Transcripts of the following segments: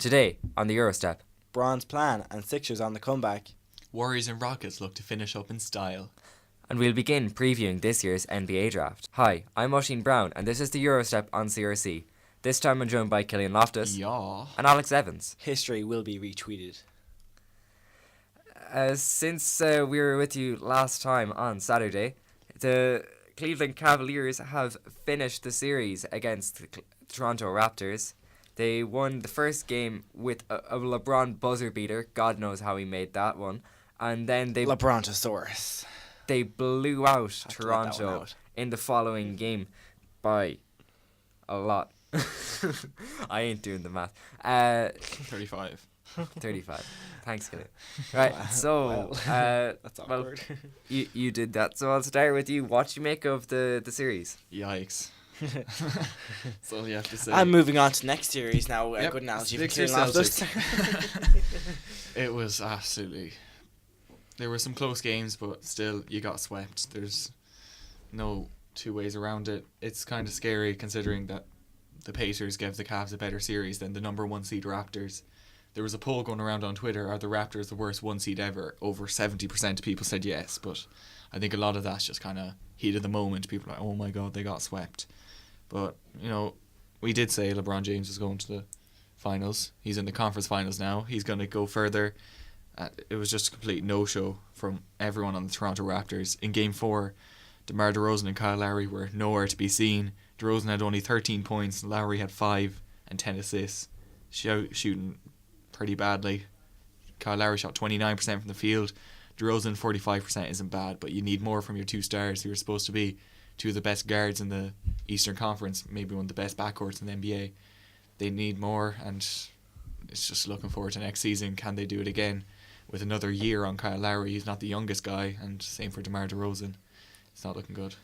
Today on the Eurostep. Bron's plan and Sixers on the comeback. Warriors and Rockets look to finish up in style. And we'll begin previewing this year's NBA draft. Hi, I'm Oisin Brown and this is the Eurostep on CRC. This time I'm joined by Killian Loftus and Alex Evans. History will be retweeted. Since we were with you last time on Saturday, the Cleveland Cavaliers have finished the series against the Toronto Raptors. They won the first game with a LeBron buzzer beater. God knows how he made that one. And then LeBrontosaurus. They blew out Toronto in the following game by a lot. I ain't doing the math. 35. 35. Thanks, Kelly. Right, so that's awkward. You did that. So I'll start with you. What do you make of the series? Yikes. That's all you have to say. I'm moving on to next series now. Yep. Good analogy for Sixers, Killian Loftus. It was absolutely... There were some close games, but still, you got swept. There's no two ways around it. It's kind of scary considering that the Pacers gave the Cavs a better series than the number one seed Raptors. There was a poll going around on Twitter, are the Raptors the worst one seed ever? Over 70% of people said yes, but I think a lot of that's just kind of heat of the moment. People are like, oh my god, they got swept. But, you know, we did say LeBron James is going to the finals. He's in the conference finals now. He's going to go further. It was just a complete no-show from everyone on the Toronto Raptors. In Game 4, DeMar DeRozan and Kyle Lowry were nowhere to be seen. DeRozan had only 13 points, Lowry had 5 and 10 assists, shooting pretty badly. Kyle Lowry shot 29% from the field. DeRozan 45% isn't bad, but you need more from your two stars who are supposed to be two of the best guards in the Eastern Conference, maybe one of the best backcourts in the NBA. They need more, and it's just looking forward to next season. Can they do it again with another year on Kyle Lowry? He's not the youngest guy, and same for DeMar DeRozan. It's not looking good.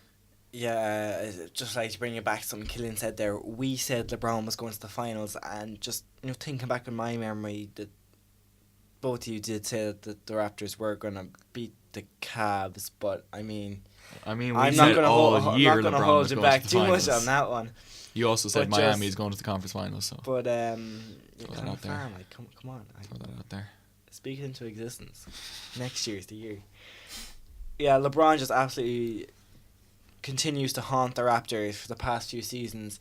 Yeah, just like to bring it back to something Killian said there. We said LeBron was going to the finals, and just thinking back in my memory, that both of you did say that the Raptors were going to beat the Cavs, but I mean, we I'm said not going all year to LeBron hold was you going back to the too finals. much on that one. You also said But Miami is going to the conference finals, so But you're Throw that kind of out there. fan, like come on, throw that out there. speak it into existence. Next year's the year. Yeah, LeBron just absolutely continues to haunt the Raptors for the past few seasons.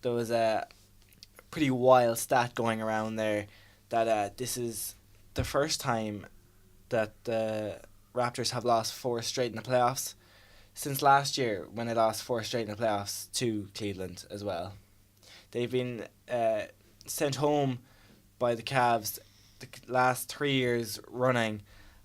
There was a pretty wild stat going around there that this is the first time that the Raptors have lost 4 straight in the playoffs since last year, when they lost 4 straight in the playoffs to Cleveland as well. They've been sent home by the Cavs the last 3 years running,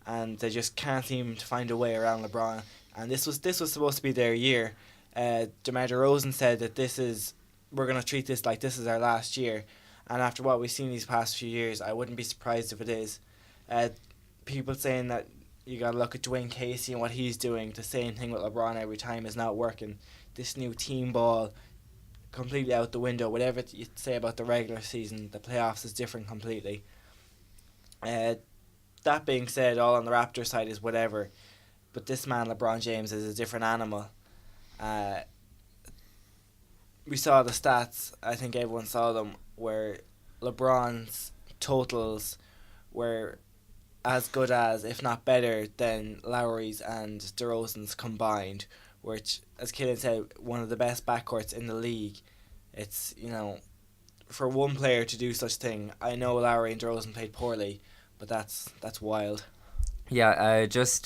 and they just can't seem to find a way around LeBron. And this was supposed to be their year. DeMar DeRozan said that we're going to treat this like this is our last year. And after what we've seen these past few years, I wouldn't be surprised if it is. People saying that you got to look at Dwayne Casey and what he's doing. The same thing with LeBron every time is not working. This new team ball, completely out the window. Whatever you say about the regular season, the playoffs is different completely. That being said, all on the Raptors side is whatever. But this man, LeBron James, is a different animal. We saw the stats, I think everyone saw them, where LeBron's totals were as good as, if not better, than Lowry's and DeRozan's combined, which, as Killian said, one of the best backcourts in the league. It's, for one player to do such thing, I know Lowry and DeRozan played poorly, but that's wild. Yeah, just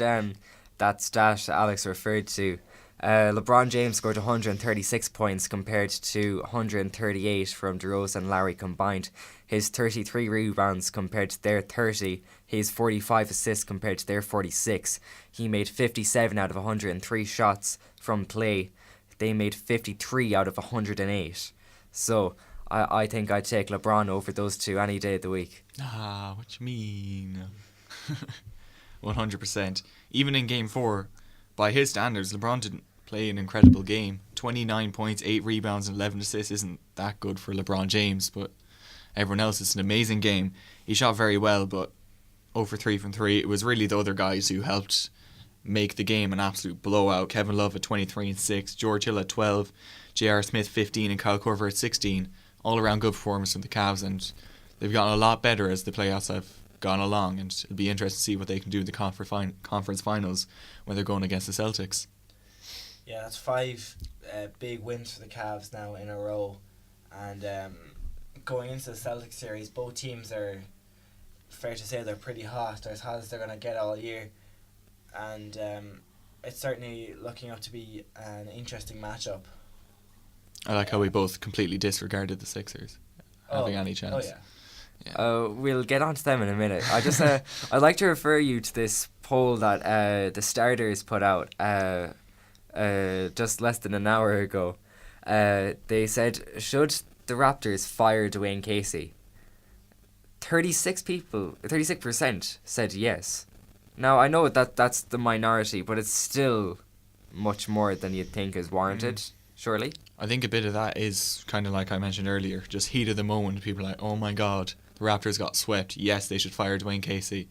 that stat Alex referred to. LeBron James scored 136 points compared to 138 from DeRozan and Lowry combined. His 33 rebounds compared to their 30. His 45 assists compared to their 46. He made 57 out of 103 shots from play. They made 53 out of 108. So I think I'd take LeBron over those two any day of the week. What you mean? 100%. Even in Game 4, by his standards, LeBron didn't play an incredible game. 29 points, 8 rebounds, and 11 assists isn't that good for LeBron James, but everyone else, it's an amazing game. He shot very well, but 0 for 3 from 3. It was really the other guys who helped make the game an absolute blowout. Kevin Love at 23 and 6, George Hill at 12, J.R. Smith 15, and Kyle Korver at 16. All around good performance from the Cavs, and they've gotten a lot better as the playoffs have gone along, and it'll be interesting to see what they can do in the conference finals when they're going against the Celtics. Yeah, that's 5 big wins for the Cavs now in a row, and going into the Celtic series, both teams are, fair to say, they're pretty hot. They're as hot as they're going to get all year, and it's certainly looking up to be an interesting matchup. I like how we both completely disregarded the Sixers having any chance. Oh, yeah. We'll get on to them in a minute. I just I'd like to refer you to this poll that the starters put out just less than an hour ago. They said, should the Raptors fire Dwayne Casey? 36% said yes. Now, I know that's the minority, but it's still much more than you'd think is warranted, surely. I think a bit of that is kind of like I mentioned earlier, just heat of the moment. People are like, oh my God, the Raptors got swept. Yes, they should fire Dwayne Casey.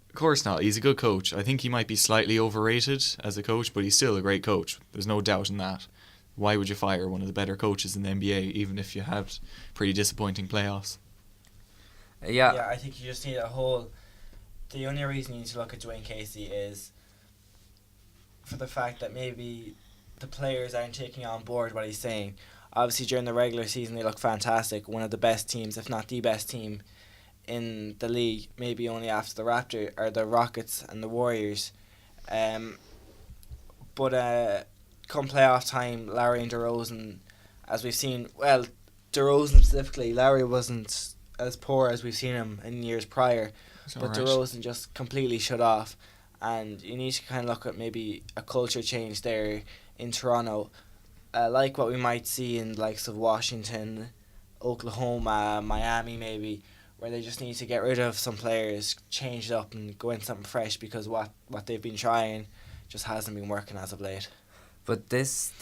Of course not. He's a good coach. I think he might be slightly overrated as a coach, but he's still a great coach. There's no doubt in that. Why would you fire one of the better coaches in the NBA, even if you had pretty disappointing playoffs? Yeah, I think you just need the only reason you need to look at Dwayne Casey is for the fact that maybe the players aren't taking on board what he's saying. Obviously, during the regular season, they look fantastic. One of the best teams, if not the best team in the league, maybe only after the the Rockets and the Warriors. But come playoff time, Larry and DeRozan, as we've seen, well, DeRozan specifically, Larry wasn't as poor as we've seen him in years prior, but DeRozan just completely shut off, and you need to kind of look at maybe a culture change there in Toronto, like what we might see in the likes of Washington, Oklahoma, Miami maybe, where they just need to get rid of some players, change it up and go in something fresh, because what they've been trying just hasn't been working as of late. but this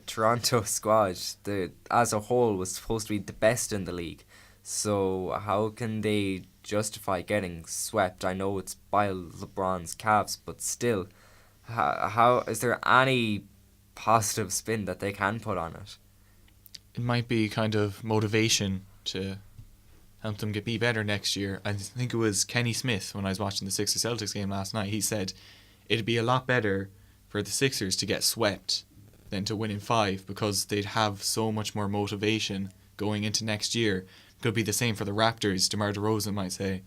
Toronto squad, as a whole, was supposed to be the best in the league. So how can they justify getting swept? I know it's by LeBron's Cavs, but still, how is there any positive spin that they can put on it? It might be kind of motivation to help them be better next year. I think it was Kenny Smith, when I was watching the Sixers Celtics game last night, he said it'd be a lot better for the Sixers to get swept than to win in 5, because they'd have so much more motivation going into next year. Could be the same for the Raptors. DeMar DeRozan might say,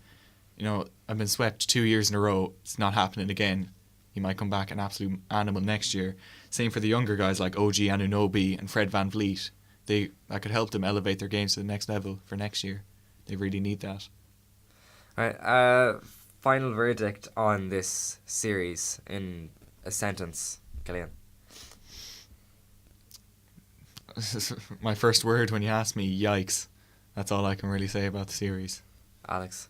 I've been swept 2 years in a row, it's not happening again. He might come back an absolute animal next year. Same for the younger guys like OG Anunoby and Fred VanVleet. That could help them elevate their games to the next level for next year. They really need that. Alright, final verdict on this series in a sentence, Killian. My first word when you ask me, yikes. That's all I can really say about the series. Alex.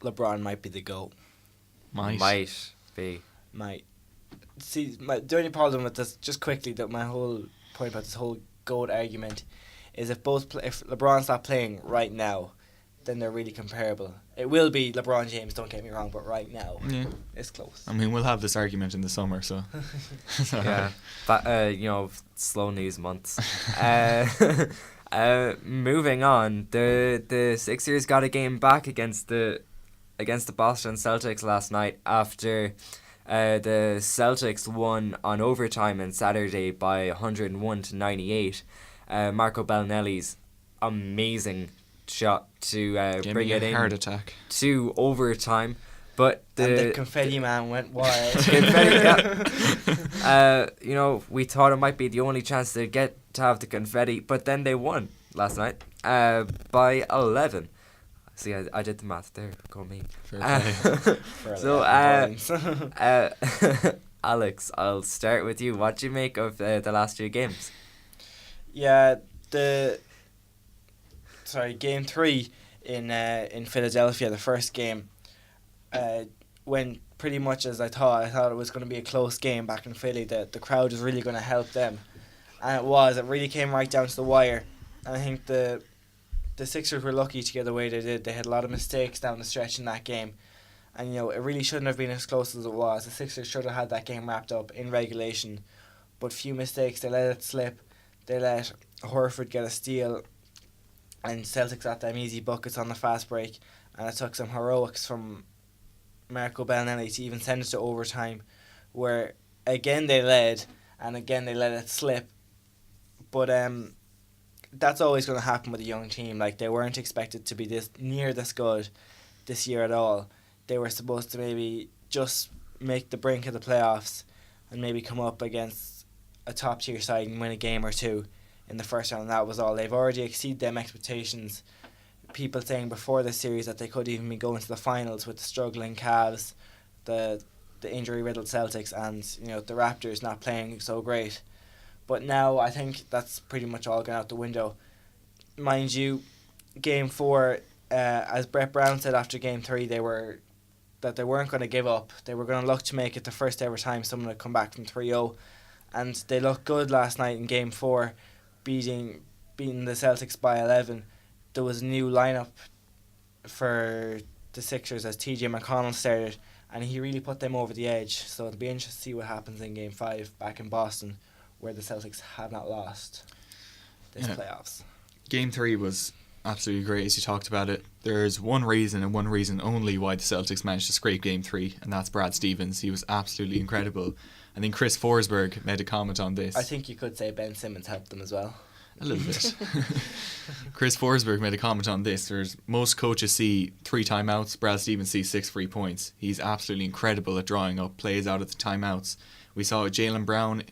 LeBron might be the GOAT. Might be. Might. See, the only problem with this, just quickly, that my whole point about this whole GOAT argument is if LeBron's not playing right now, then they're really comparable. It will be LeBron James, don't get me wrong, but right now, it's close. I mean, we'll have this argument in the summer, so. Yeah, but slow news months. Moving on, the Sixers got a game back against the Boston Celtics last night after the Celtics won on overtime on Saturday by 101-98. Marco Bellinelli's amazing shot to bring it in heart attack to overtime, but the confetti man went wild. We thought it might be the only chance they'd get to have the confetti, but then they won last night by 11. See, I did the math there. Go me. So, Alex, I'll start with you. What do you make of the last 2 games? Yeah, game 3 in Philadelphia, the first game, went pretty much as I thought. I thought it was going to be a close game back in Philly. The crowd was really going to help them, and it was. It really came right down to the wire. And I think the Sixers were lucky to get the way they did. They had a lot of mistakes down the stretch in that game, and it really shouldn't have been as close as it was. The Sixers should have had that game wrapped up in regulation, but few mistakes. They let it slip. They let Horford get a steal and Celtics got them easy buckets on the fast break, and it took some heroics from Marco Bellinelli to even send it to overtime, where again they led, and again they let it slip. But that's always going to happen with a young team. Like, they weren't expected to be this good this year at all. They were supposed to maybe just make the brink of the playoffs and maybe come up against a top tier side and win a game or two in the first round. And that was all. They've already exceeded them expectations. People saying before this series that they could even be going to the finals with the struggling Cavs, the injury riddled Celtics, and the Raptors not playing so great. But now I think that's pretty much all gone out the window. Mind you, Game 4, as Brett Brown said after Game 3, they weren't going to give up. They were going to look to make it the first ever time someone had come back from 3-0. And they looked good last night in Game 4, beating the Celtics by 11. There was a new lineup for the Sixers as TJ McConnell started, and he really put them over the edge. So it'll be interesting to see what happens in Game 5 back in Boston, where the Celtics have not lost this playoffs. Game 3 was absolutely great, as you talked about it. There's one reason and one reason only why the Celtics managed to scrape Game 3, and that's Brad Stevens. He was absolutely incredible. I think Chris Forsberg made a comment on this. I think you could say Ben Simmons helped them as well. A little bit. Chris Forsberg made a comment on this. Most coaches see 3 timeouts. Brad Stevens sees 6 free points. He's absolutely incredible at drawing up plays out of the timeouts. We saw Jaylen Brown.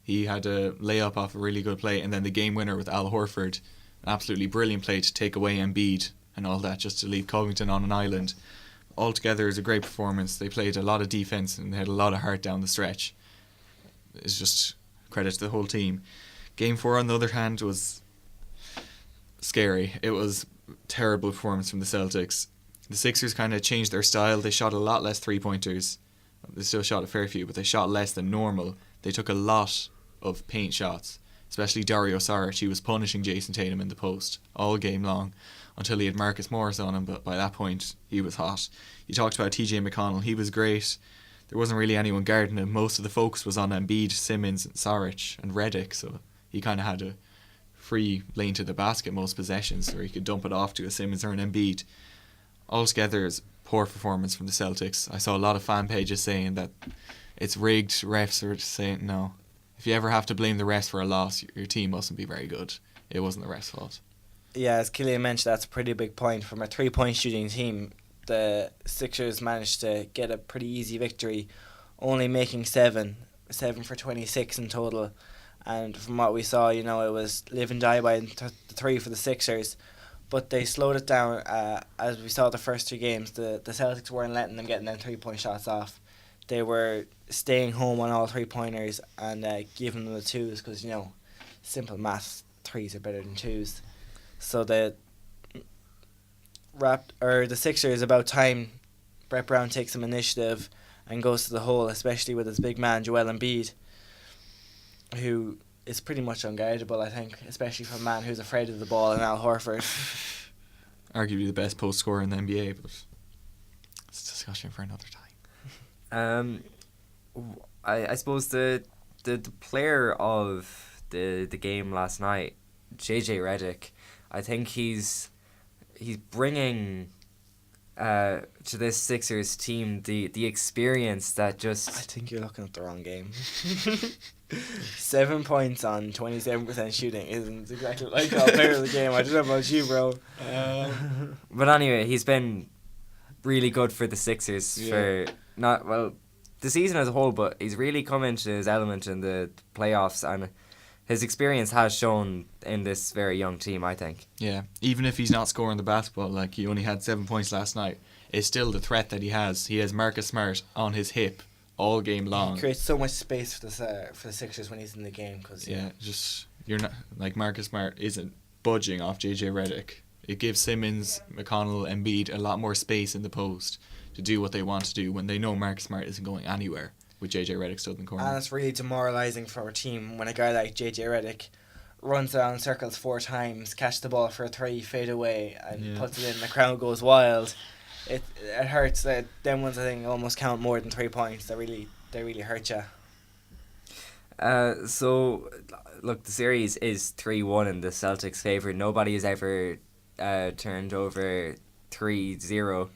He had a layup off a really good play, and then the game winner with Al Horford, an absolutely brilliant play to take away Embiid and all that, just to leave Covington on an island. Altogether, it was a great performance. They played a lot of defense and they had a lot of heart down the stretch. It's just credit to the whole team. Game 4, on the other hand, was scary. It was a terrible performance from the Celtics. The Sixers kind of changed their style. They shot a lot less three-pointers. They still shot a fair few, but they shot less than normal. They took a lot of paint shots, especially Dario Saric. He was punishing Jason Tatum in the post all game long until he had Marcus Morris on him, but by that point he was hot. You talked about TJ McConnell. He was great. There wasn't really anyone guarding him. Most of the focus was on Embiid, Simmons, Saric and Redick, so he kind of had a free lane to the basket most possessions where he could dump it off to a Simmons or an Embiid. Altogether, it's poor performance from the Celtics. I saw a lot of fan pages saying that it's rigged. Refs are just saying no. If you ever have to blame the refs for a loss, your team mustn't be very good. It wasn't the refs' fault. Yeah, as Killian mentioned, that's a pretty big point. From a 3-point shooting team, the Sixers managed to get a pretty easy victory, only making 7 for 26 in total. And from what we saw, it was live and die by the 3 for the Sixers. But they slowed it down. As we saw the first 2 games, the Celtics weren't letting them get them 3-point shots off. They were staying home on all 3-pointers and giving them the 2s because, simple maths, 3s are better than 2s. So the Sixers, about time Brett Brown takes some initiative and goes to the hole, especially with his big man Joel Embiid, who is pretty much unguardable, I think, especially for a man who's afraid of the ball, and Al Horford. Arguably the best post scorer in the NBA, but it's a discussion for another time. I suppose the player of the game last night, JJ Redick, I think he's bringing to this Sixers team the experience that just... I think you're looking at the wrong game. 7 points on 27% shooting isn't exactly like a player of the game. I don't know about you, bro. But anyway, he's been really good for the Sixers for the season as a whole, but he's really come into his element in the playoffs, and his experience has shown in this very young team, I think. Yeah, even if he's not scoring the basketball, like he only had 7 points last night, it's still the threat that he has. He has Marcus Smart on his hip all game long. He creates so much space for the Sixers when he's in the game. You're not like Marcus Smart isn't budging off JJ Redick. It gives Simmons, McConnell, Embiid a lot more space in the post to do what they want to do when they know Marcus Smart isn't going anywhere with JJ Redick still in the corner. And it's really demoralising for a team when a guy like JJ Redick runs around circles 4 times, catches the ball for a 3, fade away, and puts it in. The crowd goes wild. It hurts. Them ones, I think, almost count more than 3 points. They really hurt you. So, look, the series is 3-1 in the Celtics' favour. Nobody has ever turned over 3-0.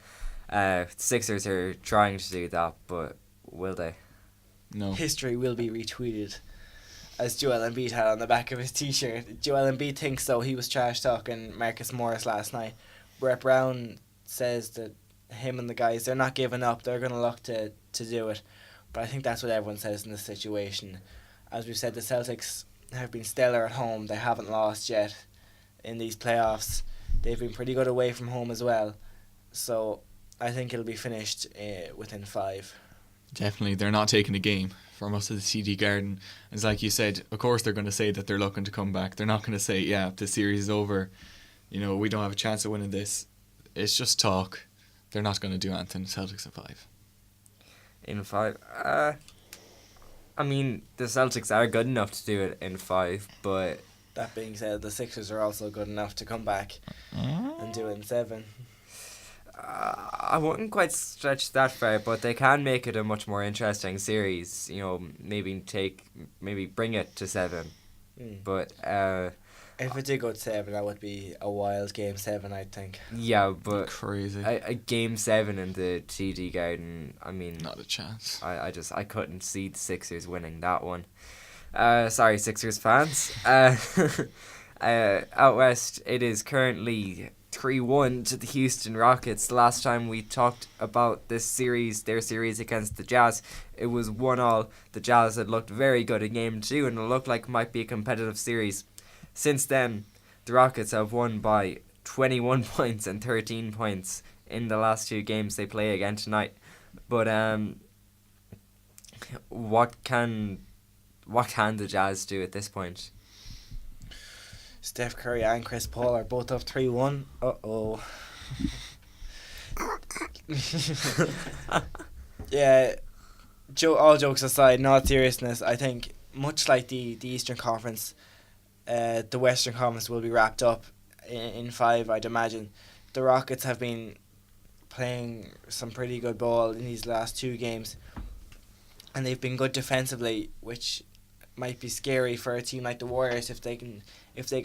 Sixers are trying to do that, but will they? No. History will be retweeted, as Joel Embiid had on the back of his t-shirt. Joel Embiid thinks so. He was trash talking Marcus Morris last night. Brett Brown says that him and the guys, they're not giving up. They're going to look to do it. But I think that's what everyone says in this situation. As we've said, the Celtics have been stellar at home. They haven't lost yet in these playoffs. They've been pretty good away from home as well. So I think it'll be finished within 5. Definitely, they're not taking a game from us at the TD Garden. It's like you said, of course they're going to say that they're looking to come back. They're not going to say, yeah, the series is over. You know, we don't have a chance of winning this. It's just talk. They're not going to do anything. Celtics in 5. In 5? I mean, the Celtics are good enough to do it in 5, but... That being said, the Sixers are also good enough to come back and do it in 7. I wouldn't quite stretch that far, but they can make it a much more interesting series. You know, maybe bring it to 7. But if it did go to 7, that would be a wild game 7, I think. yeah, but Crazy. a game 7 in the TD Garden, I mean, Not a chance. I couldn't see the Sixers winning that one. Sorry, Sixers fans. Out west, it is currently 3-1 to the Houston Rockets. Last time we talked about their series against the Jazz, it was 1-1. The Jazz had looked very good in Game 2, and it looked like it might be a competitive series. Since then, the Rockets have won by 21 points and 13 points in the last 2 games they play again tonight. But what can the Jazz do at this point? Steph Curry and Chris Paul are both up 3-1. Uh-oh. Yeah, all jokes aside, not seriousness, I think much like the Eastern Conference, the Western Conference will be wrapped up in 5, I'd imagine. The Rockets have been playing some pretty good ball in these last 2 games, and they've been good defensively, which might be scary for a team like the Warriors if they can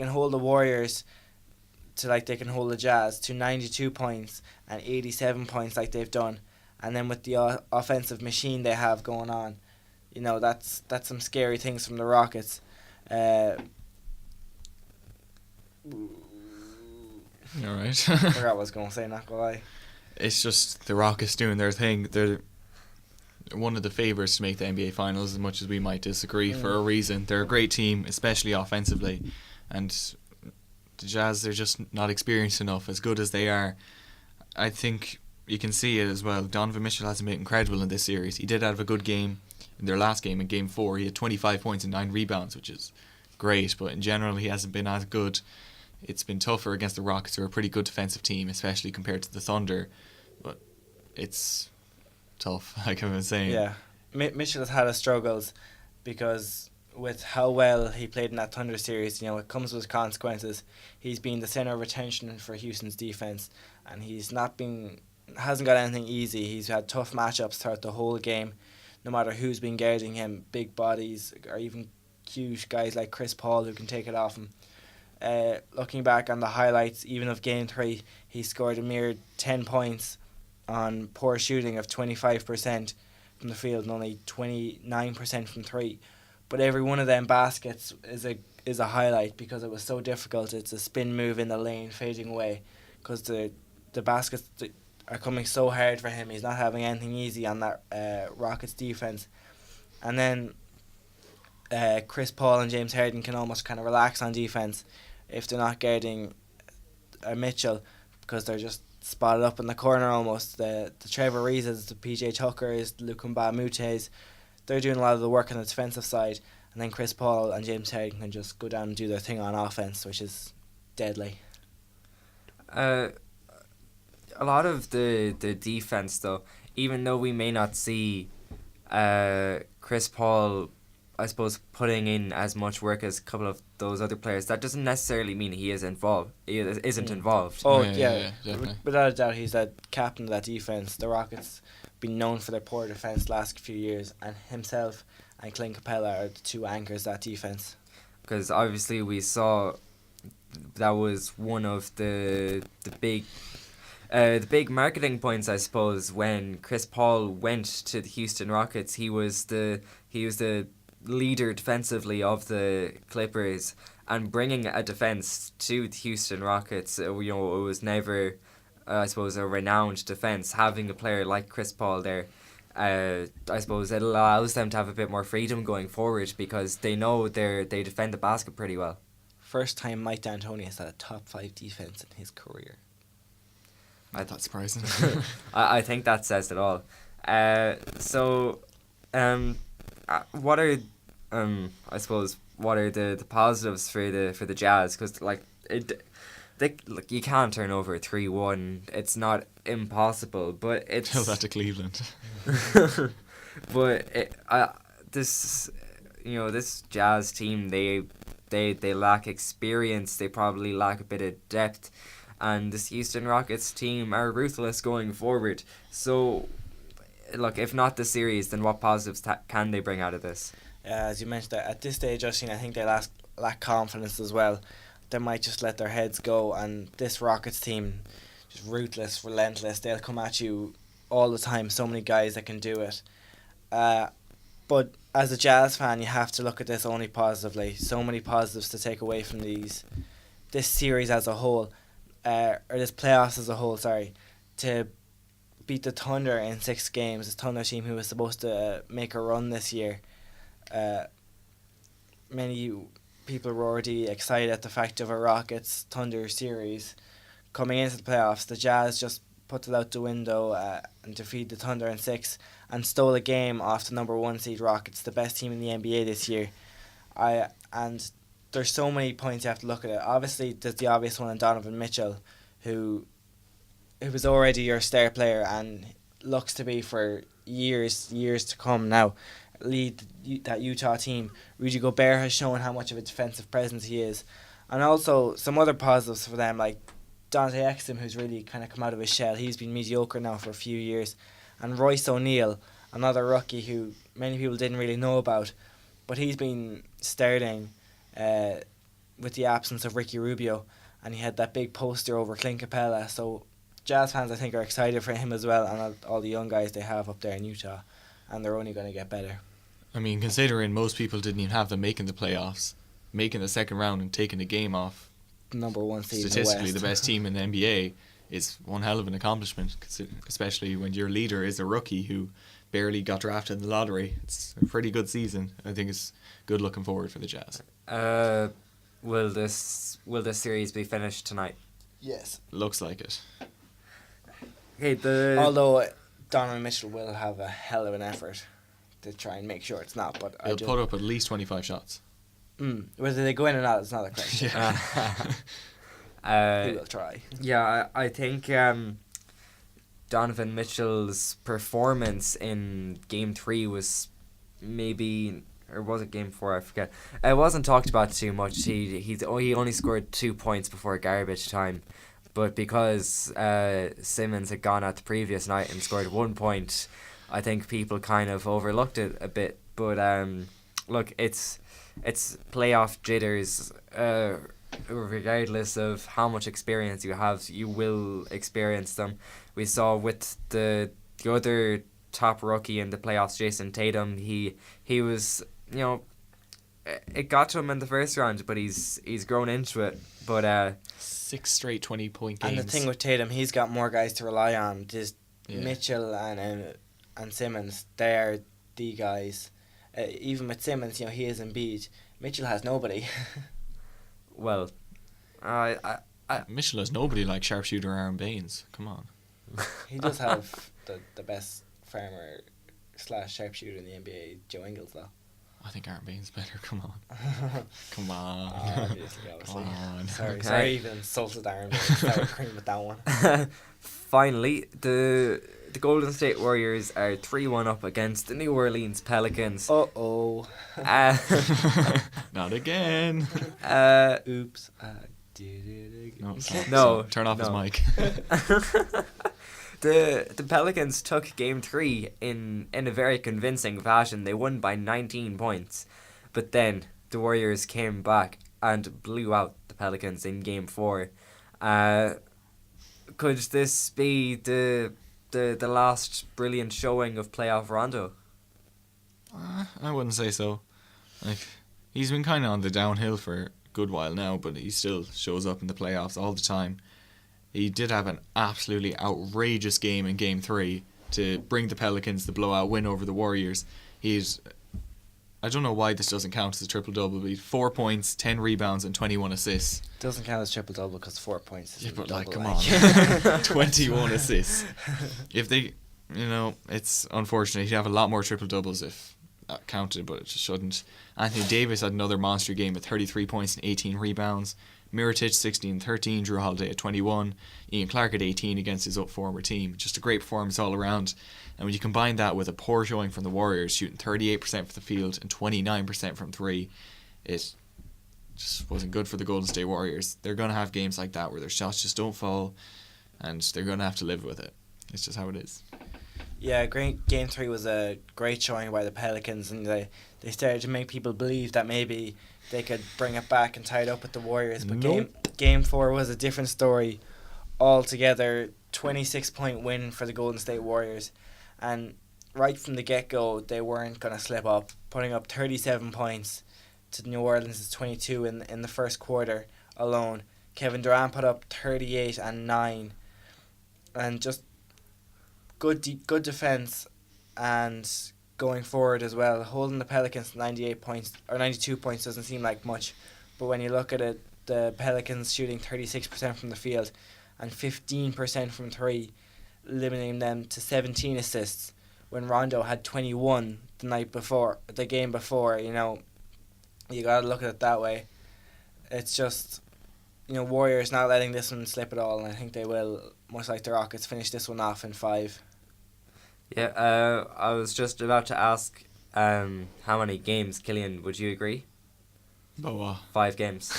hold the Warriors to like they can hold the Jazz to 92 points and 87 points like they've done, and then with the offensive machine they have going on, you know, that's some scary things from the Rockets. Alright. I forgot what I was going to say, not gonna lie. It's just the Rockets doing their thing. They're one of the favourites to make the NBA Finals, as much as we might disagree for a reason. They're a great team, especially offensively, and the Jazz, they're just not experienced enough. As good as they are, I think you can see it as well. Donovan Mitchell hasn't been incredible in this series. He did have a good game in their last game, in Game 4. He had 25 points and 9 rebounds, which is great, but in general he hasn't been as good. It's been tougher against the Rockets, who are a pretty good defensive team, especially compared to the Thunder, but it's tough, like I was saying. Yeah, Mitchell has had his struggles because with how well he played in that Thunder series, you know, it comes with consequences. He's been the centre of attention for Houston's defense, and hasn't got anything easy. He's had tough matchups throughout the whole game, no matter who's been guarding him, big bodies or even cute guys like Chris Paul who can take it off him. Looking back on the highlights, even of Game 3, he scored a mere 10 points on poor shooting of 25% from the field and only 29% from 3. But every one of them baskets is a highlight because it was so difficult. It's a spin move in the lane fading away because the baskets are coming so hard for him. He's not having anything easy on that Rockets defense. And then Chris Paul and James Harden can almost kind of relax on defense if they're not guarding Mitchell, because they're just spotted up in the corner almost. The Trevor Reeses, the PJ Tuckers, the Lukumba Mutes, they're doing a lot of the work on the defensive side, and then Chris Paul and James Harden can just go down and do their thing on offense, which is deadly. A lot of the defense, though, even though we may not see Chris Paul, I suppose, putting in as much work as a couple of those other players, that doesn't necessarily mean he is involved. He isn't involved. Oh Yeah, definitely. Without a doubt, he's the captain of that defense. The Rockets been known for their poor defense the last few years, and himself and Clint Capella are the 2 anchors of that defense. Because obviously we saw that was one of the big marketing points, I suppose, when Chris Paul went to the Houston Rockets. He was the leader defensively of the Clippers, and bringing a defense to the Houston Rockets, it was never, I suppose, a renowned defense. Having a player like Chris Paul there, I suppose it allows them to have a bit more freedom going forward because they know they defend the basket pretty well. First time Mike D'Antoni has had a top 5 defense in his career. That's surprising. I think that says it all. What are I suppose what are the positives for the Jazz? Because you can't turn over 3-1. It's not impossible, but it's Tell that to Cleveland. But this Jazz team, they lack experience. They probably lack a bit of depth, and this Houston Rockets team are ruthless going forward. So, look, if not the series, then what positives can they bring out of this? As you mentioned, at this stage, Justin, I think they lack confidence as well. They might just let their heads go, and this Rockets team, just ruthless, relentless. They'll come at you all the time. So many guys that can do it. But as a Jazz fan, you have to look at this only positively. So many positives to take away from this series as a whole, or this playoffs as a whole. Sorry, to beat the Thunder in 6 games. This Thunder team who was supposed to make a run this year. Many people were already excited at the fact of a Rockets Thunder series coming into the playoffs. The Jazz just put it out the window and defeated the Thunder in 6 and stole a game off the number 1 seed Rockets, the best team in the NBA this year. And there's so many points you have to look at it. Obviously, there's the obvious one in Donovan Mitchell, who was already your star player and looks to be for years to come now lead that Utah team. Rudy Gobert has shown how much of a defensive presence he is, and also some other positives for them like Dante Exum, who's really kind of come out of his shell. He's been mediocre now for a few years, and Royce O'Neal, another rookie who many people didn't really know about, but he's been starting with the absence of Ricky Rubio, and he had that big poster over Clint Capella. So Jazz fans, I think, are excited for him as well, and all the young guys they have up there in Utah, and they're only going to get better. I mean, considering most people didn't even have them making the playoffs, making the second round and taking the game off, Number 1 seed statistically in the the best team in the NBA, is one hell of an accomplishment, especially when your leader is a rookie who barely got drafted in the lottery. It's a pretty good season. I think it's good looking forward for the Jazz. Will this series be finished tonight? Yes. Looks like it. Okay, although Donovan Mitchell will have a hell of an effort to try and make sure it's not, but He'll put up at least 25 shots. Whether they go in or not is not a question. He will try. Yeah, I think Donovan Mitchell's performance in Game 3 was maybe, or was it Game 4? I forget. It wasn't talked about too much. He only scored 2 points before garbage time, but because Simmons had gone out the previous night and scored 1 point, I think people kind of overlooked it a bit. But look, it's playoff jitters. Regardless of how much experience you have, you will experience them. We saw with the other top rookie in the playoffs, Jason Tatum. He was, it got to him in the first round, but he's grown into it. But 6 straight 20-point games. And the thing with Tatum, he's got more guys to rely on. Just Mitchell and Simmons, they're the guys. Even with Simmons, he is Embiid. Mitchell has nobody. Well, Mitchell has nobody like sharpshooter Aaron Baines. Come on. He does have the best farmer / sharpshooter in the NBA, Joe Ingles, though. I think Aaron Baines better. Come on. Come on. Obviously. Come on. Sorry, even insulted Aaron Baines. That would cream with that one. Finally, the Golden State Warriors are 3-1 up against the New Orleans Pelicans. Uh-oh. Not again. Oops, I did it again. No. Turn off his mic. The Pelicans took Game 3 in a very convincing fashion. They won by 19 points. But then the Warriors came back and blew out the Pelicans in Game 4. Could this be the last brilliant showing of playoff Rondo? I wouldn't say so. Like, he's been kind of on the downhill for a good while now, but he still shows up in the playoffs all the time. He did have an absolutely outrageous game in Game 3 to bring the Pelicans the blowout win over the Warriors. I don't know why this doesn't count as a triple-double, but 4 points, 10 rebounds, and 21 assists. Doesn't count as triple-double because 4 points is But, double, come like. on. 21 assists. If they, it's unfortunate. He'd have a lot more triple-doubles if that counted, but it just shouldn't. Anthony Davis had another monster game with 33 points and 18 rebounds. Mirotic 16-13, Drew Holiday at 21, Ian Clark at 18 against his former team. Just a great performance all around. And when you combine that with a poor showing from the Warriors, shooting 38% from the field and 29% from 3, it just wasn't good for the Golden State Warriors. They're going to have games like that where their shots just don't fall, and they're going to have to live with it. It's just how it is. Yeah, Game 3 was a great showing by the Pelicans, and they started to make people believe that maybe they could bring it back and tie it up with the Warriors. But Game 4 was a different story altogether. 26-point win for the Golden State Warriors. And right from the get-go, they weren't going to slip up, putting up 37 points to New Orleans' 22 in the first quarter alone. Kevin Durant put up 38 and 9. And just good defense, and going forward as well, holding the Pelicans to 98 points or 92 points doesn't seem like much, but when you look at it, the Pelicans shooting 36% from the field and 15% from 3, limiting them to 17 assists when Rondo had 21 the game before. You gotta look at it that way. It's just, Warriors not letting this one slip at all, and I think they will, much like the Rockets, finish this one off in 5. Yeah, I was just about to ask how many games, Killian, would you agree? 5 games.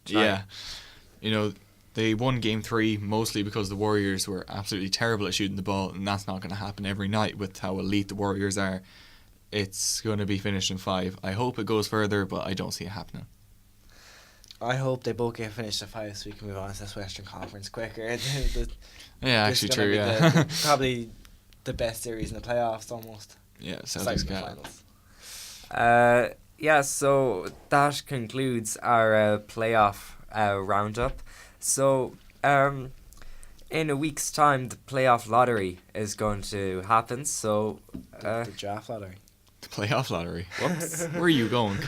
Yeah. They won Game 3 mostly because the Warriors were absolutely terrible at shooting the ball, and that's not going to happen every night with how elite the Warriors are. It's going to be finished in 5. I hope it goes further, but I don't see it happening. I hope they both get finished at 5 so we can move on to this Western Conference quicker. Yeah, actually true, yeah. Probably the best series in the playoffs, almost. Yeah, Celtics got finals. So that concludes our playoff roundup. So, in a week's time, the playoff lottery is going to happen. So, the draft lottery. The playoff lottery. Whoops. Where are you going?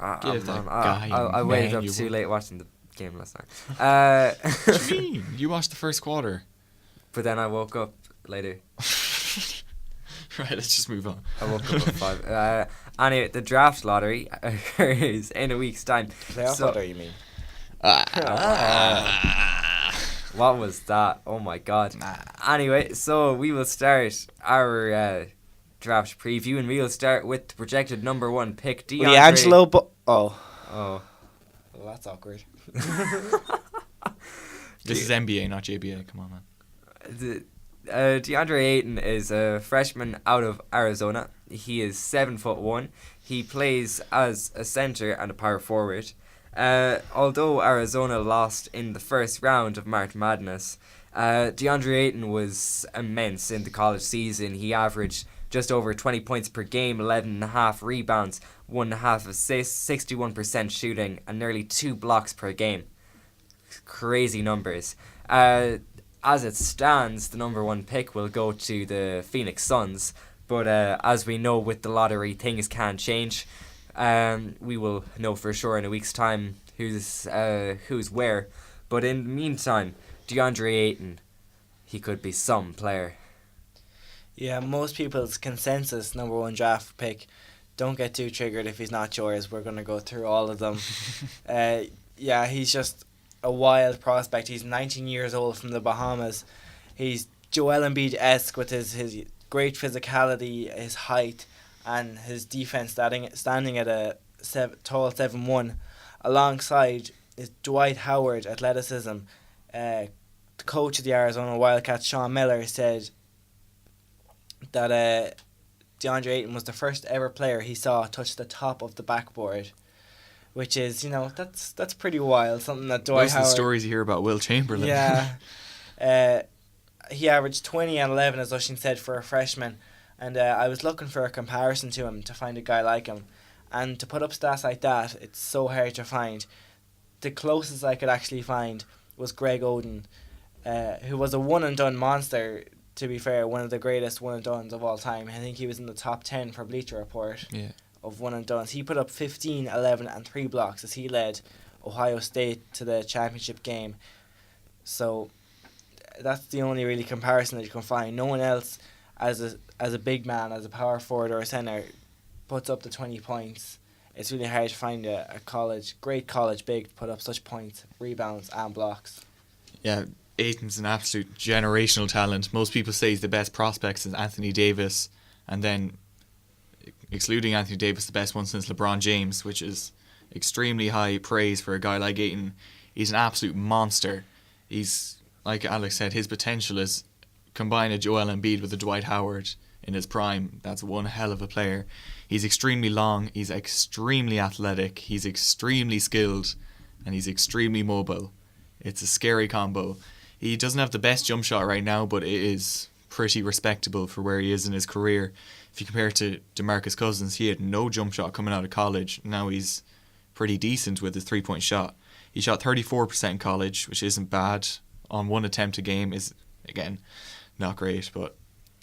I waited up too late watching the game last night. What do you mean? You watched the first quarter. But then I woke up later. Right, let's just move on. I woke up at 5. Anyway, the draft lottery is in a week's time. Playoff lottery, you mean? What was that? Oh my god. Anyway, so we will start our draft preview, and we will start with the projected number 1 pick, D'Angelo. Oh. Well, that's awkward. This is NBA, not JBA. Come on, man. DeAndre Ayton is a freshman out of Arizona. He is 7'1". He plays as a center and a power forward. Although Arizona lost in the first round of March Madness, DeAndre Ayton was immense in the college season. He averaged just over 20 points per game, 11.5 rebounds, 1.5 assists, 61% shooting, and nearly 2 blocks per game. Crazy numbers. As it stands, the number 1 pick will go to the Phoenix Suns, but as we know with the lottery, things can change. We will know for sure in a week's time who's where. But in the meantime, DeAndre Ayton, he could be some player. Yeah, most people's consensus number 1 draft pick. Don't get too triggered if he's not yours. We're going to go through all of them. He's just a wild prospect. He's 19 years old from the Bahamas. He's Joel Embiid-esque with his great physicality, his height, and his defense standing at a tall 7'1", alongside his Dwight Howard athleticism. The coach of the Arizona Wildcats, Sean Miller, said that DeAndre Ayton was the first ever player he saw touch the top of the backboard. which is, that's pretty wild. Something that Dwight Most of the Howard... stories you hear about Will Chamberlain. Yeah. He averaged 20 and 11, as Ushin said, for a freshman. And I was looking for a comparison to him to find a guy like him. And to put up stats like that, it's so hard to find. The closest I could actually find was Greg Oden, who was a one-and-done monster, to be fair, one of the greatest one-and-dones of all time. I think he was in the top 10 for Bleacher Report of one-and-dones. He put up 15, 11 and 3 blocks as he led Ohio State to the championship game. So that's the only really comparison that you can find. No one else as a big man, as a power forward or a centre, puts up the 20 points. It's really hard to find a great college big to put up such points, rebounds and blocks. Yeah, Aiton's an absolute generational talent. Most people say he's the best prospect since Anthony Davis, and then excluding Anthony Davis, the best one since LeBron James, which is extremely high praise for a guy like Aiton. He's an absolute monster. He's, like Alex said, his potential is combine a Joel Embiid with a Dwight Howard in his prime. That's one hell of a player. He's extremely long, he's extremely athletic, he's extremely skilled, and he's extremely mobile. It's a scary combo. He doesn't have the best jump shot right now, but it is pretty respectable for where he is in his career. If you compare it to DeMarcus Cousins, he had no jump shot coming out of college. Now he's pretty decent with his 3-point shot. He shot 34% in college, which isn't bad. On one attempt a game is, again, not great, but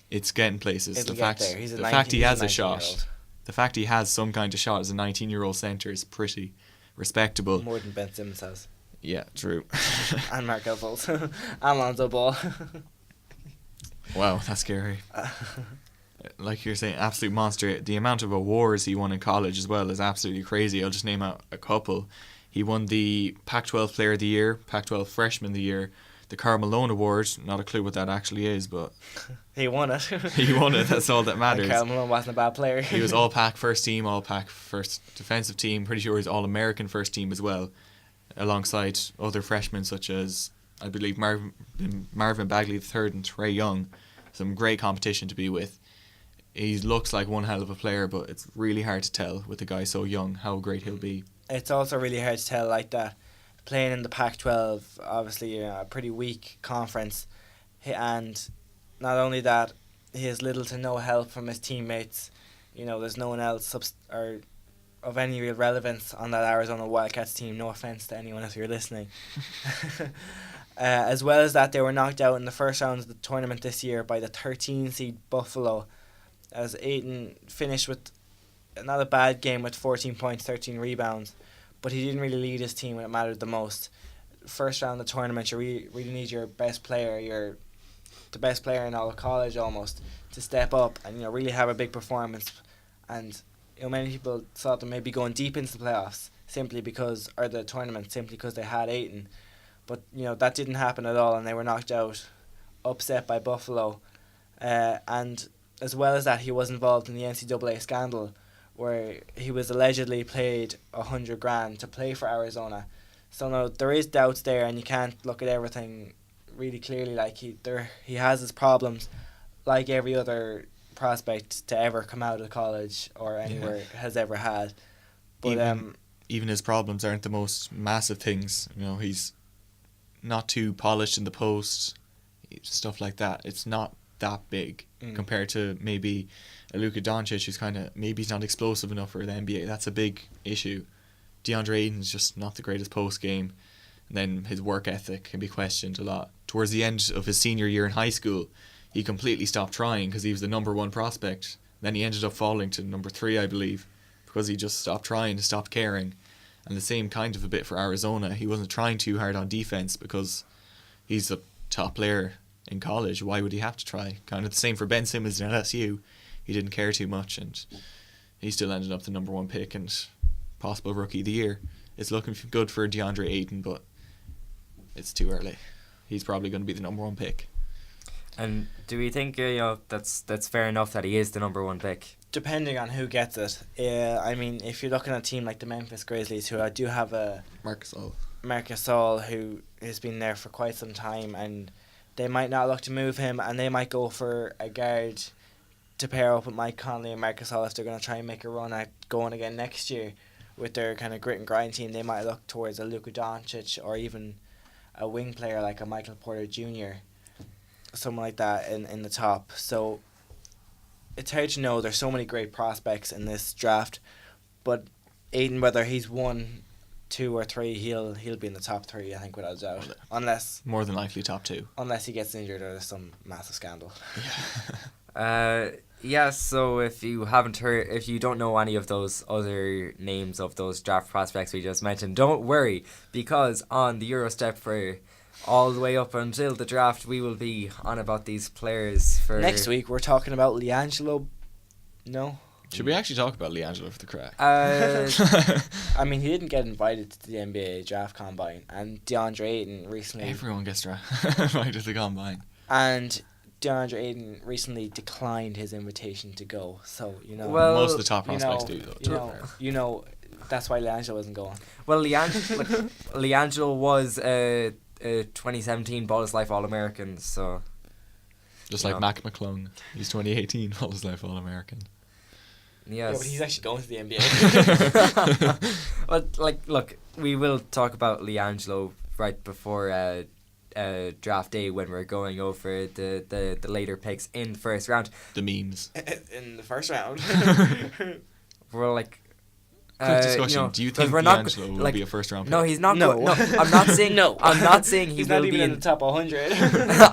it's getting places. It'll The get there. He's a fact 19 he has a 19-year-old. shot, the fact he has some kind of shot as a 19-year-old centre is pretty respectable. More than Ben Simmons has. Yeah, true. And Mark Elfoles. And Lonzo Ball. Wow, that's scary. Like you're saying, absolute monster. The amount of awards he won in college as well is absolutely crazy. I'll just name out a couple. He won the Pac-12 Player of the Year, Pac-12 Freshman of the Year, the Karl Malone Award. Not a clue what that actually is, but He won it. he won it. That's all that matters. Karl Malone wasn't a bad player. He was All-Pac first team, All-Pac first defensive team. Pretty sure he's All-American first team as well, alongside other freshmen such as, I believe, Marvin Bagley III and Trae Young. Some great competition to be with. He looks like one hell of a player, but it's really hard to tell with a guy so young how great he'll be. It's also really hard to tell like that. Playing in the Pac-12, obviously a pretty weak conference, and not only that, he has little to no help from his teammates. There's no one else or of any real relevance on that Arizona Wildcats team. No offense to anyone if you're listening. As well as that, they were knocked out in the first round of the tournament this year by the 13 seed Buffalo, as Aiton finished with not a bad game with 14 points, 13 rebounds, but he didn't really lead his team when it mattered the most. First round of the tournament, you really need your best player, the best player in all of college almost, to step up and really have a big performance. And many people thought they may be going deep into the playoffs or the tournament simply because they had Aiton, but that didn't happen at all, and they were knocked out, upset by Buffalo, and as well as that, he was involved in the NCAA scandal, where he was allegedly paid $100,000 to play for Arizona. So no, there is doubts there, and you can't look at everything really clearly. Like he has his problems, like every other prospect to ever come out of college or anywhere has ever had. But even his problems aren't the most massive things. He's not too polished in the post, stuff like that. It's not that big compared to maybe a Luka Doncic, who's maybe he's not explosive enough for the NBA. That's a big issue. DeAndre Ayton's just not the greatest post game, and then his work ethic can be questioned a lot. Towards the end of his senior year in high school, he completely stopped trying because he was the number one prospect. Then he ended up falling to number 3, I believe, because he just stopped trying, stopped caring. And the same kind of a bit for Arizona. He wasn't trying too hard on defense because he's a top player in college. Why would he have to try? Kind of the same for Ben Simmons in LSU. He didn't care too much, and he still ended up the number 1 pick and possible rookie of the year. It's looking good for DeAndre Ayton, but it's too early. He's probably going to be the number 1 pick. And do we think that's fair enough that he is the number 1 pick? Depending on who gets it. If you're looking at a team like the Memphis Grizzlies, who I do have Marc Gasol, who has been there for quite some time, and they might not look to move him, and they might go for a guard to pair up with Mike Conley and Marc Gasol if they're going to try and make a run at going again next year. with their kind of grit and grind team, they might look towards a Luka Doncic or even a wing player like a Michael Porter Jr., someone like that in the top. So it's hard to know. There's so many great prospects in this draft, but Aiden, whether he's 1, 2 or 3, he'll be in the top 3, I think, without a doubt. Unless more than likely top 2. Unless he gets injured or there's some massive scandal. Yeah, so if you haven't heard, if you don't know any of those other names of those draft prospects we just mentioned, don't worry, because on the Eurostep for all the way up until the draft, we will be on about these players for... Next week, we're talking about LiAngelo. No? Should we actually talk about LiAngelo for the crack? I mean, he didn't get invited to the NBA draft combine, and DeAndre Ayton recently... Everyone gets invited to the combine. And DeAndre Ayton recently declined his invitation to go, so, you know... Well, most of the top prospects do, though. You know, that's why LiAngelo wasn't going. Well, LiAngelo was a 2017 Ball is Life All-American, so... Just like Mac McClung. He's 2018 Ball is Life All-American. Yes. Yeah, but he's actually going to the NBA. Well, look, we will talk about LiAngelo right before draft day when we're going over the later picks in the first round. The memes. In the first round. We're like... Quick discussion. Do you think LiAngelo will be a first round pick? No, he's not. No. No, I'm not saying no. I'm not saying he he's will not even be in the top 100.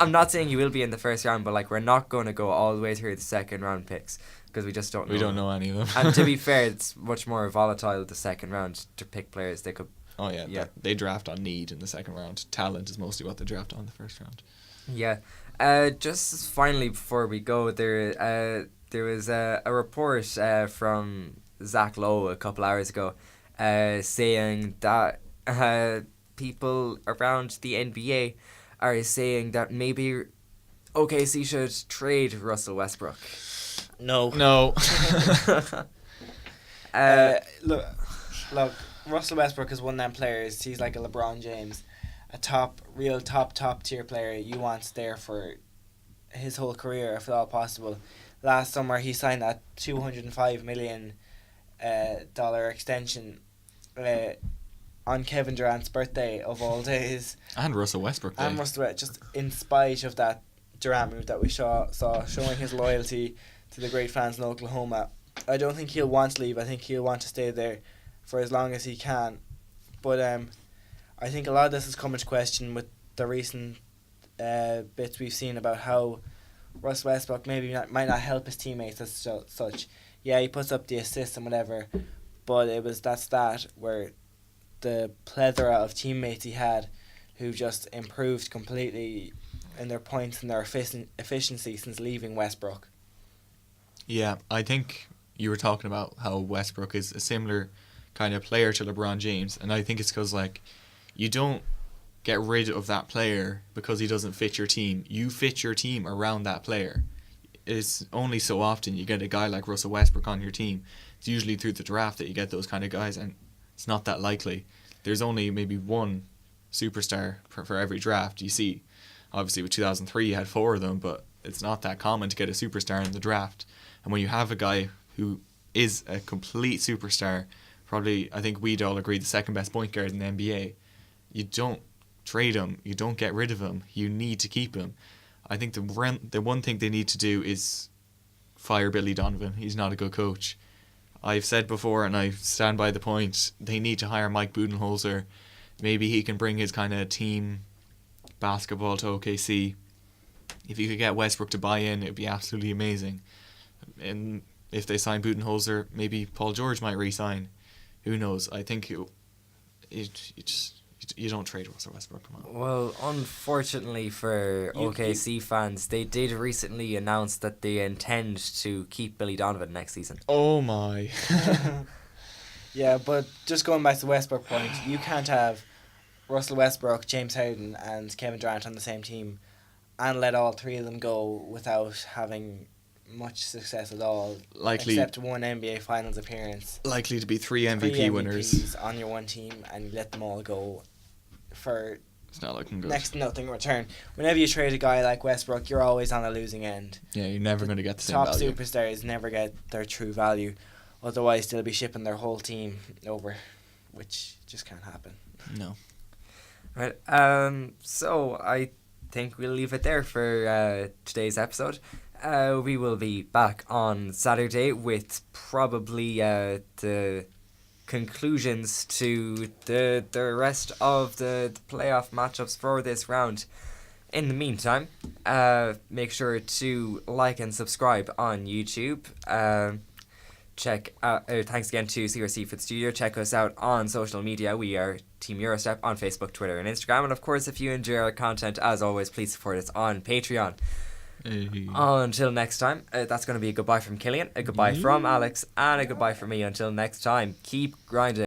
I'm not saying he will be in the first round, but we're not going to go all the way through the second round picks because we just don't know. We don't know any of them. And to be fair, it's much more volatile the second round to pick players they could. Oh yeah. They draft on need in the second round. Talent is mostly what they draft on in the first round. Yeah. Just finally before we go, there was a report from Zach Lowe a couple hours ago. Saying that people around the NBA are saying that maybe OKC should trade Russell Westbrook. No. Look, Russell Westbrook is one of them players. He's like a LeBron James, a top tier player you want there for his whole career if at all possible. Last summer he signed that $205 million dollar extension on Kevin Durant's birthday of all days, and Russell Westbrook Day. And Russell, just in spite of that Durant move that we saw showing his loyalty to the great fans in Oklahoma. I don't think he'll want to leave. I think he'll want to stay there for as long as he can. But I think a lot of this has come into question with the recent bits we've seen about how Russell Westbrook might not help his teammates as such. Yeah, he puts up the assists and whatever, but it was that stat where the plethora of teammates he had who just improved completely in their points and their efficiency since leaving Westbrook. Yeah, I think you were talking about how Westbrook is a similar kind of player to LeBron James, and I think it's because you don't get rid of that player because he doesn't fit your team. You fit your team around that player. It's only so often you get a guy like Russell Westbrook on your team. It's usually through the draft that you get those kind of guys, and it's not that likely. There's only maybe one superstar for every draft. You see, obviously with 2003 you had 4 of them, but it's not that common to get a superstar in the draft. And when you have a guy who is a complete superstar, probably, I think we'd all agree, the second best point guard in the NBA, you don't trade him, you don't get rid of him, you need to keep him. I think the one thing they need to do is fire Billy Donovan. He's not a good coach. I've said before, and I stand by the point, they need to hire Mike Budenholzer. Maybe he can bring his kind of team basketball to OKC. If you could get Westbrook to buy in, it would be absolutely amazing. And if they sign Budenholzer, maybe Paul George might re-sign. Who knows? I think you don't trade Russell Westbrook. Come on. Well, unfortunately for OKC fans, they did recently announce that they intend to keep Billy Donovan next season. Oh my. Yeah, but just going back to the Westbrook point, you can't have Russell Westbrook, James Harden and Kevin Durant on the same team and let all 3 of them go without having much success at all, except one NBA Finals appearance. Likely to be 3 MVP winners on your one team, and you let them all go for it's not looking good. Next to nothing in return. Whenever you trade a guy like Westbrook, you're always on a losing end. Yeah, you're never going to get the same value. Top superstars never get their true value. Otherwise, they'll be shipping their whole team over, which just can't happen. No. Right. So I think we'll leave it there for today's episode. We will be back on Saturday with probably the conclusions to the rest of the playoff matchups for this round. In the meantime, make sure to like and subscribe on YouTube. Check out, thanks again to CRC for the studio. Check us out on social media. We are Team Eurostep on Facebook, Twitter and Instagram. And of course, if you enjoy our content, as always, please support us on Patreon. Hey. Until next time, that's going to be a goodbye from Killian, a goodbye from Alex, and a goodbye from me. Until next time, keep grinding.